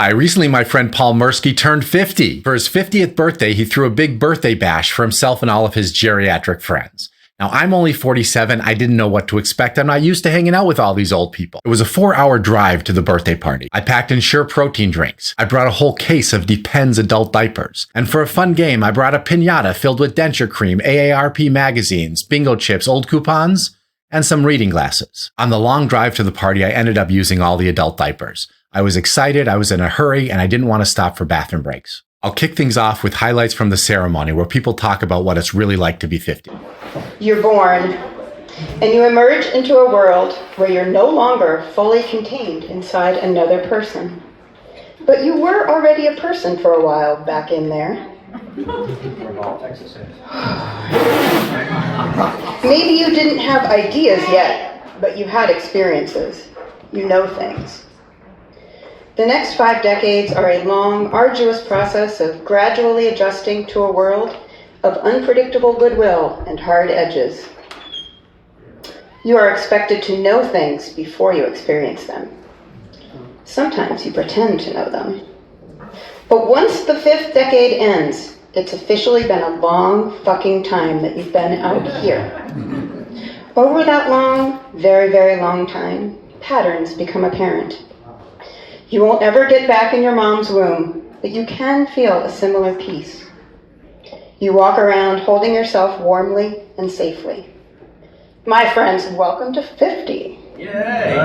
Recently my friend Paul Mursky turned 50. For his 50th birthday, he threw a big birthday bash for himself and all of his geriatric friends. Now, I'm only 47. I didn't know what to expect. I'm not used to hanging out with all these old people. It was a 4-hour drive to the birthday party. I packed Ensure protein drinks. I brought a whole case of Depends adult diapers. And for a fun game, I brought a piñata filled with denture cream, AARP magazines, bingo chips, old coupons, and some reading glasses. On the long drive to the party, I ended up using all the adult diapers. I was excited, I was in a hurry, and I didn't want to stop for bathroom breaks. I'll kick things off with highlights from the ceremony where people talk about what it's really like to be 50. You're born, and you emerge into a world where you're no longer fully contained inside another person. But you were already a person for a while back in there. Maybe you didn't have ideas yet, but you had experiences. You know things. The next 5 decades are a long, arduous process of gradually adjusting to a world of unpredictable goodwill and hard edges. You are expected to know things before you experience them. Sometimes you pretend to know them. But once the 5th decade ends, it's officially been a long fucking time that you've been out here. Over that long, very, very long time, patterns become apparent. You won't ever get back in your mom's womb, but you can feel a similar peace. You walk around holding yourself warmly and safely. My friends, welcome to 50. Yay!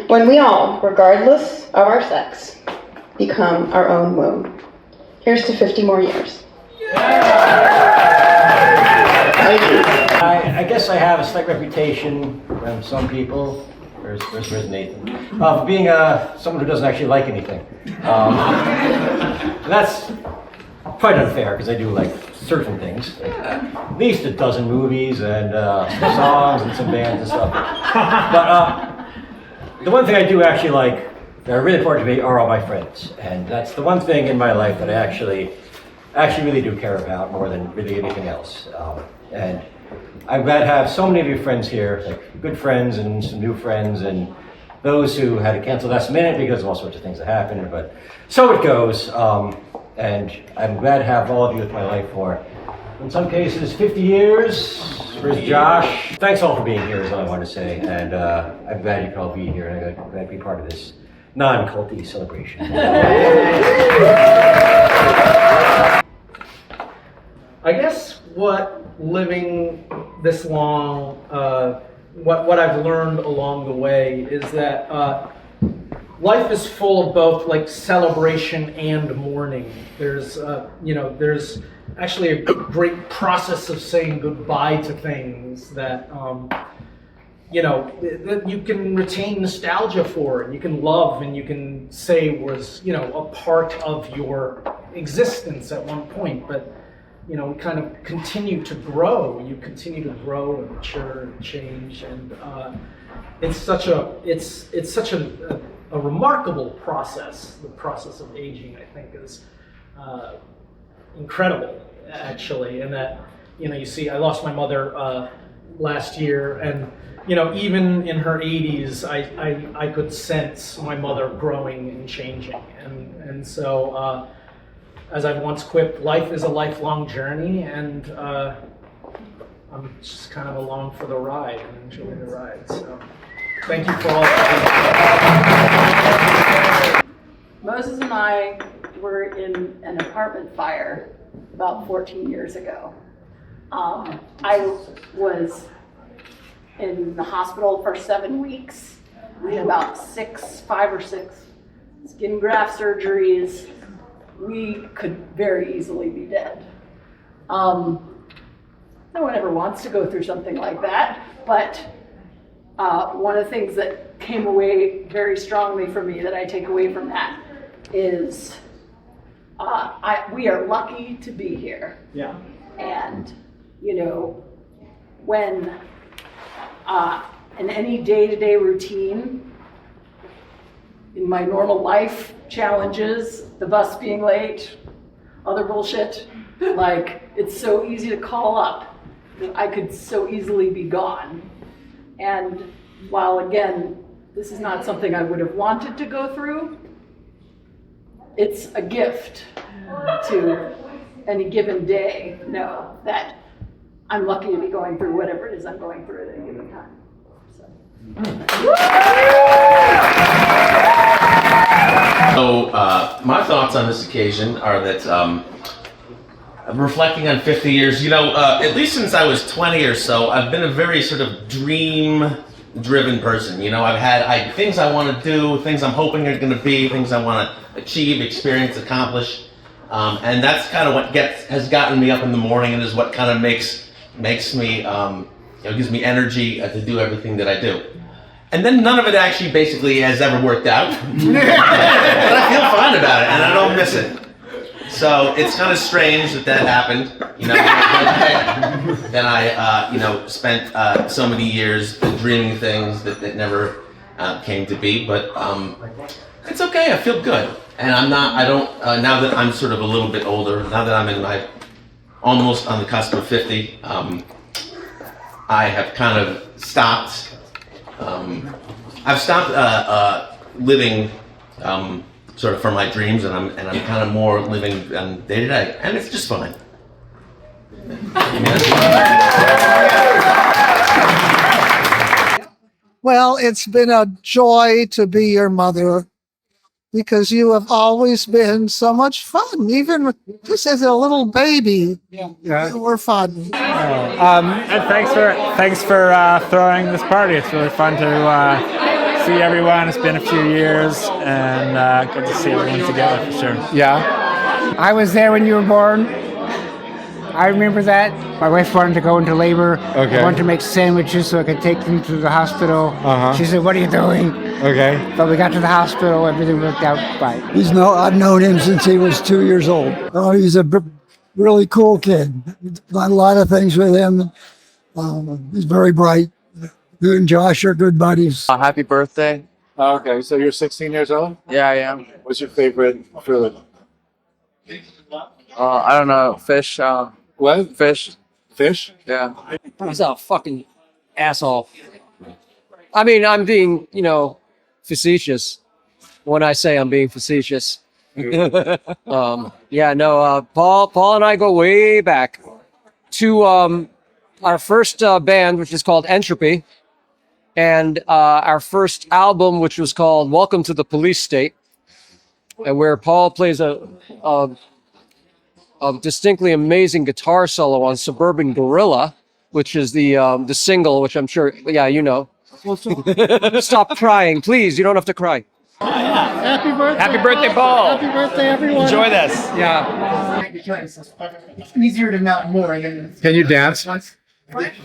When we all, regardless of our sex, become our own womb. Here's to 50 more years. Thank you. I guess I have a slight reputation from some people. Where's Nathan? Of being someone who doesn't actually like anything. That's quite unfair because I do like certain things. At least a dozen movies and some songs and some bands and stuff. But the one thing I do actually like, that are really important to me, are all my friends. And that's the one thing in my life that I actually really do care about more than really anything else. And I'm glad to have so many of you friends here, like good friends and some new friends, and those who had to cancel last minute because of all sorts of things that happened, but so it goes. And I'm glad to have all of you with my life for, in some cases, 50 years. Where's Josh? Thanks all for being here is all I want to say, and I'm glad you could all be here, and I'm glad to be part of this non-culty celebration. I guess what living this long, what I've learned along the way is that life is full of both like celebration and mourning. There's actually a great process of saying goodbye to things that that you can retain nostalgia for, and you can love, and you can say was a part of your existence at one point, but we kind of continue to grow. You continue to grow and mature and change, and it's such a remarkable process. The process of aging, I think, is incredible, actually. And that you see, I lost my mother last year, and even in her 80s, I could sense my mother growing and changing, and so. As I've once quipped, life is a lifelong journey, and I'm just kind of along for the ride and enjoying the ride. So, thank you for all that. Moses and I were in an apartment fire about 14 years ago. I was in the hospital for 7 weeks. We had about 5 or 6 skin graft surgeries. We could very easily be dead. No one ever wants to go through something like that, but one of the things that came away very strongly for me that I take away from that is we are lucky to be here. Yeah. And, when in any day-to-day routine, in my normal life, challenges, the bus being late, other bullshit, like it's so easy to call up that I could so easily be gone. And while again, this is not something I would have wanted to go through, it's a gift to any given day know that I'm lucky to be going through whatever it is I'm going through at any given time. So. So, my thoughts on this occasion are that I'm reflecting on 50 years. At least since I was 20 or so, I've been a very sort of dream-driven person. I've had things I want to do, things I'm hoping are going to be, things I want to achieve, experience, accomplish, and that's kind of what has gotten me up in the morning, and is what kind of makes me, gives me energy to do everything that I do. And then none of it actually basically has ever worked out. But I feel fine about it, and I don't miss it. So it's kind of strange that happened. Then I spent so many years dreaming things that never came to be. But it's okay. I feel good, and now that I'm sort of a little bit older, now that I'm in almost on the cusp of 50, I have kind of stopped. I've stopped living sort of for my dreams, and I'm kind of more living day to day, and it's just fine. Well, it's been a joy to be your mother because you have always been so much fun. Even just as a little baby, you were fun. And thanks for throwing this party. It's really fun to see everyone. It's been a few years, and good to see everyone together for sure. Yeah. I was there when you were born. I remember that. My wife wanted to go into labor. Okay. I wanted to make sandwiches so I could take them to the hospital. Uh-huh. She said, "What are you doing?" Okay. But we got to the hospital. Everything worked out fine. I've known him since he was 2 years old. Oh, he's a really cool kid. Done a lot of things with him. He's very bright. You and Josh are good buddies. Happy birthday. Okay, so you're 16 years old? Yeah, I am. What's your favorite food? I don't know. Fish. What? Fish. Fish? Yeah. He's a fucking asshole. I mean, I'm being, facetious when I say I'm being facetious. Paul and I go way back to our first band, which is called Entropy, and our first album, which was called Welcome to the Police State, and where Paul plays a distinctly amazing guitar solo on Suburban Gorilla, which is the single, which I'm sure, you know. Stop crying, please. You don't have to cry. Happy birthday, Paul. Happy birthday, everyone. Enjoy this. Yeah. It's easier to melt more than Can you dance? Can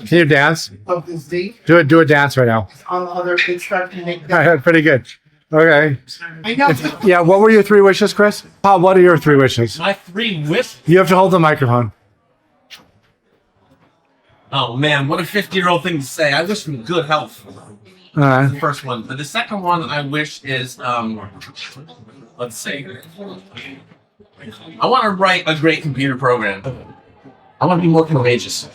you dance? of this deep Do a dance right now. on the other kids start to make Pretty good. Okay. I know. Yeah, what were your 3 wishes, Chris? Paul, what are your 3 wishes? My 3 wishes. You have to hold the microphone. Oh man, what a 50-year-old thing to say. I wish him good health. All right. The first one, but the second one I wish is let's see. I want to write a great computer program. I want to be more courageous.